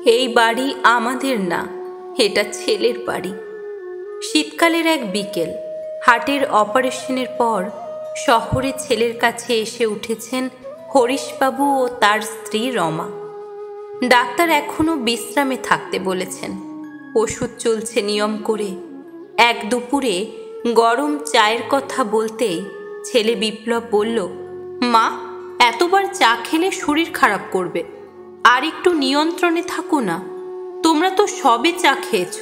এই বাড়ি আমাদের না, এটা ছেলের বাড়ি। শীতকালের এক বিকেল, হার্টের অপারেশনের পর শহরে ছেলের কাছে এসে উঠেছেন হরিশবাবু ও তার স্ত্রী রমা। ডাক্তার এখনো বিশ্রামে থাকতে বলেছেন, ওষুধ চলছে নিয়ম করে। এক দুপুরে গরম চায়ের কথা বলতেই ছেলে বিপ্লব বলল, মা, এতবার চা খেলে শরীর খারাপ করবে, আর একটু নিয়ন্ত্রণে থাকো না, তোমরা তো সবে চা খেয়েছ।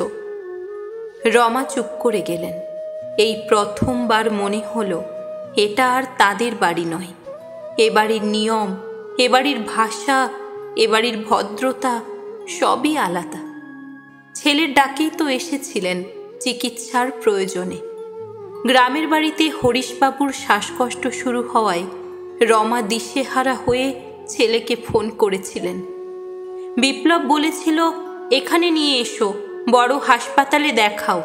রমা চুপ করে গেলেন। এই প্রথমবার মনে হলো এটা আর তাদের বাড়ি নয়। এ বাড়ির নিয়ম, এ বাড়ির ভাষা, এ বাড়ির ভদ্রতা সবই আলাদা। ছেলের ডাকেই তো এসেছিলেন চিকিৎসার প্রয়োজনে। গ্রামের বাড়িতে হরিশবাবুর শ্বাসকষ্ট শুরু হওয়ায় রমা দিশেহারা হয়ে ছেলেকে ফোন করেছিলেন। বিপ্লব বলেছিল, এখানে নিয়ে এসো, বড় হাসপাতালে দেখাও।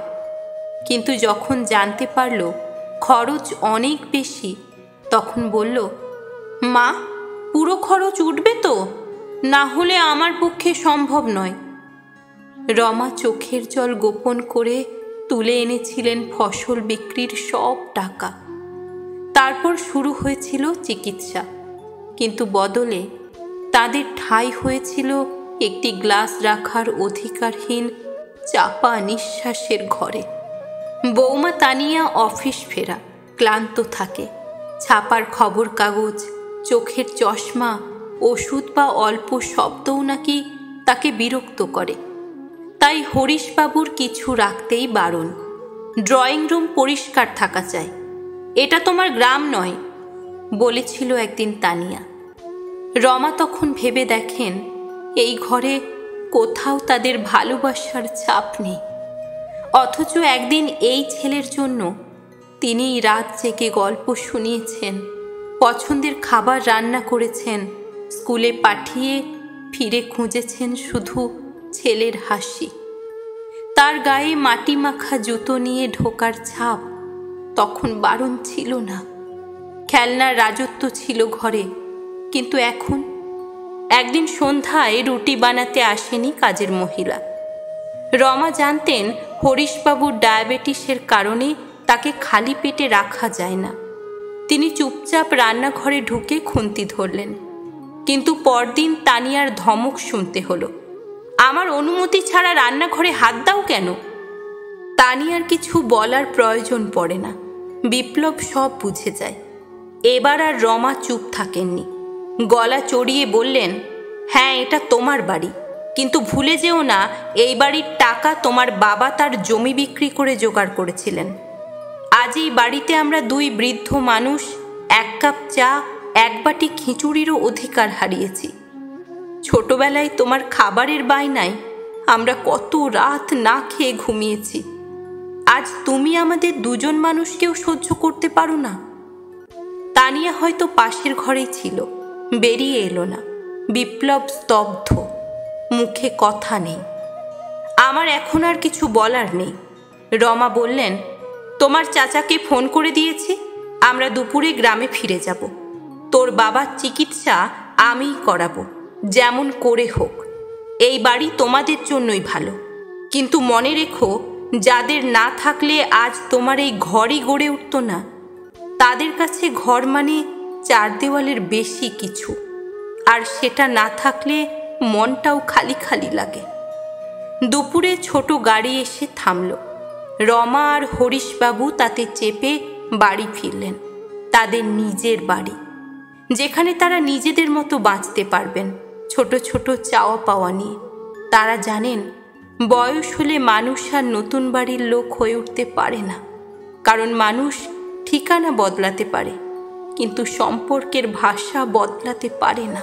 কিন্তু যখন জানতে পারল খরচ অনেক বেশি, তখন বলল, মা, পুরো খরচ উঠবে তো? না হলে আমার পক্ষে সম্ভব নয়। রমা চোখের জল গোপন করে তুলে এনেছিলেন ফসল বিক্রির সব টাকা। তারপর শুরু হয়েছিল চিকিৎসা, কিন্তু বদলে তাদের ঠাঁই হয়েছিল একটি গ্লাস রাখার অধিকারহীন চাপা নিঃশ্বাসের ঘরে। বৌমা তানিয়া অফিস ফেরা, ক্লান্ত থাকে। ছাপার খবর কাগজ, চোখের চশমা, ওষুধ বা অল্প শব্দও নাকি তাকে বিরক্ত করে। তাই হরিশবাবুর কিছু রাখতেই বারণ। ড্রয়িং রুম পরিষ্কার থাকা চাই। এটা তোমার গ্রাম নয়, বলেছিল একদিন তানিয়া। রমা তখন ভেবে দেখেন, এই ঘরে কোথাও তাদের ভালোবাসার ছাপ নেই। অথচ একদিন এই ছেলের জন্য তিনি রাত জেগে গল্প শুনিয়েছেন, পছন্দের খাবার রান্না করেছেন, স্কুলে পাঠিয়ে ফিরে খুঁজেছেন শুধু ছেলের হাসি। তার গায়ে মাটি মাখা জুতো নিয়ে ঢোকার ছাপ তখন বারণ ছিল না। খেলনার রাজত্ব ছিল ঘরে, কিন্তু এখন? একদিন সন্ধ্যায় রুটি বানাতে আসেনি কাজের মহিলা। রমা জানতেন হরিশবাবুর ডায়াবেটিসের কারণে তাকে খালি পেটে রাখা যায় না। তিনি চুপচাপ রান্নাঘরে ঢুকে খুন্তি ধরলেন। কিন্তু পরদিন তানিয়ার ধমক শুনতে হলো, আমার অনুমতি ছাড়া রান্নাঘরে হাত দাও কেন? তানিয়ার কিছু বলার প্রয়োজন পড়ে না, বিপ্লব সব বুঝে যায়। এবার আর রমা চুপ থাকেননি। গলা চড়িয়ে বললেন, হ্যাঁ, এটা তোমার বাড়ি, কিন্তু ভুলে যেও না এই বাড়ির টাকা তোমার বাবা তার জমি বিক্রি করে জোগাড় করেছিলেন। আজ এই বাড়িতে আমরা দুই বৃদ্ধ মানুষ এক কাপ চা, এক বাটি খিচুড়িরও অধিকার হারিয়েছি। ছোটবেলায় তোমার খাবারের বায়নায় আমরা কত রাত না খেয়ে ঘুমিয়েছি। আজ তুমি আমাদের দুজন মানুষকেও সহ্য করতে পারো না। তানিয়া হয়তো পাশের ঘরেই ছিল, বেরিয়ে এলো না। বিপ্লব স্তব্ধ, মুখে কথা নেই। আমার এখন আর কিছু বলার নেই। রমা বললেন, তোমার চাচাকে ফোন করে দিয়েছি, আমরা দুপুরে গ্রামে ফিরে যাব। তোর বাবার চিকিৎসা আমিই করাবো, যেমন করে হোক। এই বাড়ি তোমাদের জন্যই ভালো, কিন্তু মনে রেখো, যাদের না থাকলে আজ তোমার এই ঘরই গড়ে উঠত না, তাদের কাছে ঘর মানে চার দেওয়ালের বেশি কিছু, আর সেটা না থাকলে মনটাও খালি খালি লাগে। দুপুরে ছোট গাড়ি এসে থামল। রমা আর হরিশবাবু তাতে চেপে বাড়ি ফিরলেন, তাদের নিজের বাড়ি, যেখানে তারা নিজেদের মতো বাঁচতে পারবেন, ছোট ছোট চাওয়া পাওয়া নিয়ে। তারা জানেন, বয়স হলে মানুষ আর নতুন বাড়ির লোক হয়ে উঠতে পারে না, কারণ মানুষ ঠিকানা বদলাতে পারে, কিন্তু সম্পর্কের ভাষা বদলাতে পারে না।